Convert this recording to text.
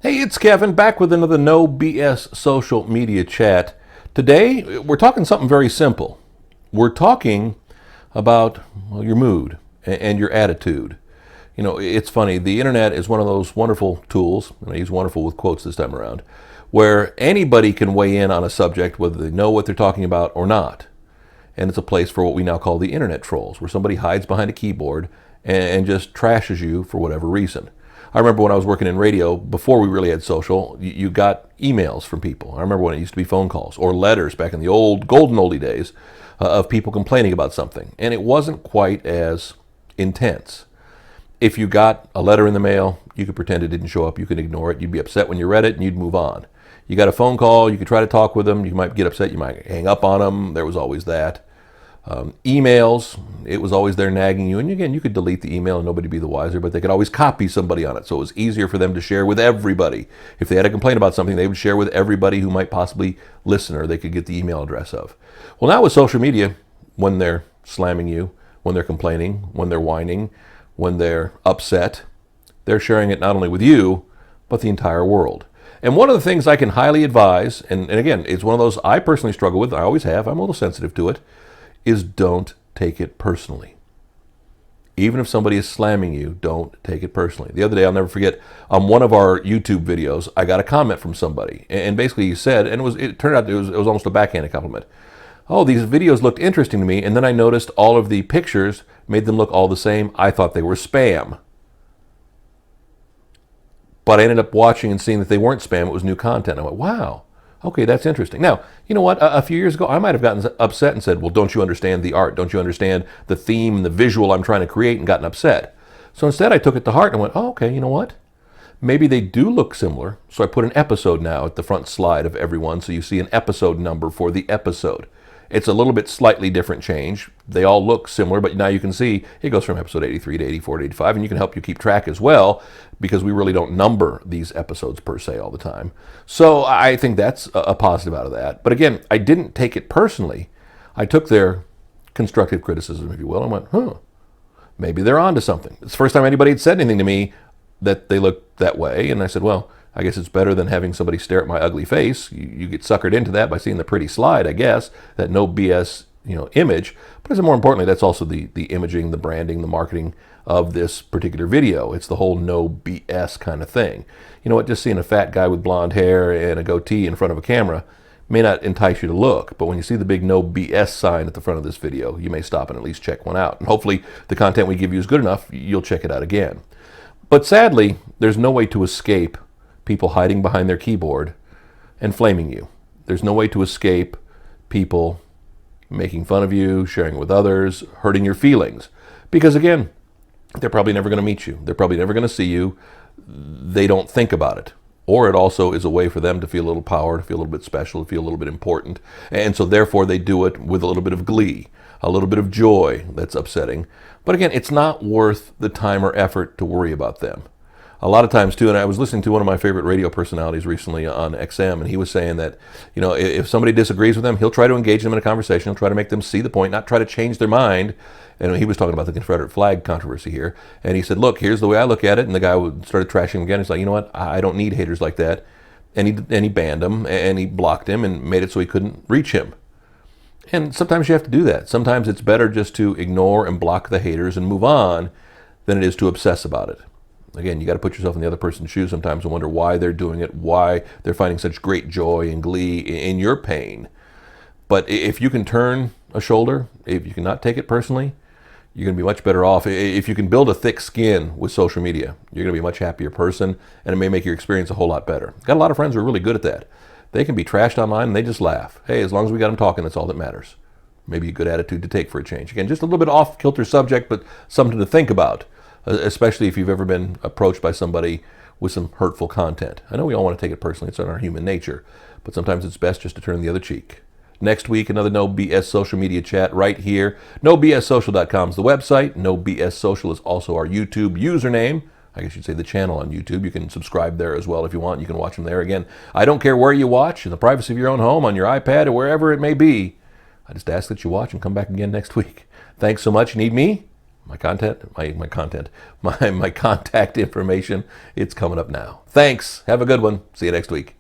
Hey, it's Kevin back with another No BS social media chat. Today, we're talking something very simple. We're talking about your mood and your attitude. You know, it's funny. The internet is one of those wonderful tools, and I use wonderful with quotes this time around, where anybody can weigh in on a subject, whether they know what they're talking about or not. And it's a place for what we now call the internet trolls, where somebody hides behind a keyboard and just trashes you for whatever reason. I remember when I was working in radio, before we really had social, you got emails from people. I remember when it used to be phone calls or letters back in the old golden oldie days of people complaining about something. And it wasn't quite as intense. If you got a letter in the mail, you could pretend it didn't show up. You could ignore it. You'd be upset when you read it and you'd move on. You got a phone call, you could try to talk with them. You might get upset. You might hang up on them. There was always that. Emails, it was always there nagging you. And again, you could delete the email and nobody be the wiser, but they could always copy somebody on it. So it was easier for them to share with everybody. If they had a complaint about something, they would share with everybody who might possibly listen, or they could get the email address of. Well, now with social media, when they're slamming you, when they're complaining, when they're whining, when they're upset, they're sharing it not only with you, but the entire world. And one of the things I can highly advise, and again, it's one of those I personally struggle with, I always have, I'm a little sensitive to it, is don't take it personally. Even if somebody is slamming you, don't take it personally. The other day, I'll never forget, on one of our YouTube videos, I got a comment from somebody. And basically he said, and it turned out it was almost a backhanded compliment. Oh, these videos looked interesting to me, and then I noticed all of the pictures made them look all the same. I thought they were spam. But I ended up watching and seeing that they weren't spam, it was new content. I went, wow. Okay, that's interesting. Now, you know what? A few years ago, I might have gotten upset and said, well, don't you understand the art? Don't you understand the theme and the visual I'm trying to create, and gotten upset. So instead, I took it to heart and went, oh, okay, you know what? Maybe they do look similar. So I put an episode now at the front slide of every one, so you see an episode number for the episode. It's a little bit slightly different change. They all look similar, but now you can see it goes from episode 83 to 84 to 85, and you can help you keep track as well, because we really don't number these episodes per se all the time. So I think that's a positive out of that. But again, I didn't take it personally. I took their constructive criticism, if you will, and went, maybe they're onto something. It's the first time anybody had said anything to me that they looked that way, and I said, well, I guess it's better than having somebody stare at my ugly face. You get suckered into that by seeing the pretty slide, I guess, that no BS, image. But as more importantly, that's also the imaging, the branding, the marketing of this particular video. It's the whole no BS kind of thing. You know what? Just seeing a fat guy with blonde hair and a goatee in front of a camera may not entice you to look, but when you see the big no BS sign at the front of this video, you may stop and at least check one out. And hopefully the content we give you is good enough, you'll check it out again. But sadly, there's no way to escape people hiding behind their keyboard and flaming you. There's no way to escape people making fun of you, sharing it with others, hurting your feelings. Because again, they're probably never going to meet you. They're probably never going to see you. They don't think about it. Or it also is a way for them to feel a little power, to feel a little bit special, to feel a little bit important. And so therefore they do it with a little bit of glee, a little bit of joy that's upsetting. But again, it's not worth the time or effort to worry about them. A lot of times too, and I was listening to one of my favorite radio personalities recently on XM, and he was saying that, if somebody disagrees with him, he'll try to engage them in a conversation, he'll try to make them see the point, not try to change their mind. And he was talking about the Confederate flag controversy here, and he said, look, here's the way I look at it, and the guy started trashing him again. He's like, you know what, I don't need haters like that. And he banned him, and he blocked him, and made it so he couldn't reach him. And sometimes you have to do that. Sometimes it's better just to ignore and block the haters and move on than it is to obsess about it. Again, you got to put yourself in the other person's shoes sometimes and wonder why they're doing it, why they're finding such great joy and glee in your pain. But if you can turn a shoulder, if you cannot take it personally, you're going to be much better off. If you can build a thick skin with social media, you're going to be a much happier person, and it may make your experience a whole lot better. Got a lot of friends who are really good at that. They can be trashed online and they just laugh. Hey, as long as we got them talking, that's all that matters. Maybe a good attitude to take for a change. Again, just a little bit off-kilter subject, but something to think about, especially if you've ever been approached by somebody with some hurtful content. I know we all want to take it personally. It's in our human nature, but sometimes it's best just to turn the other cheek. Next week, another No BS social media chat right here. NoBSSocial.com is the website. No BS Social is also our YouTube username. I guess you'd say the channel on YouTube. You can subscribe there as well if you want. You can watch them there. Again, I don't care where you watch, in the privacy of your own home, on your iPad, or wherever it may be. I just ask that you watch and come back again next week. Thanks so much. Need me? my content, my contact information. It's coming up now. Thanks. Have a good one. See you next week.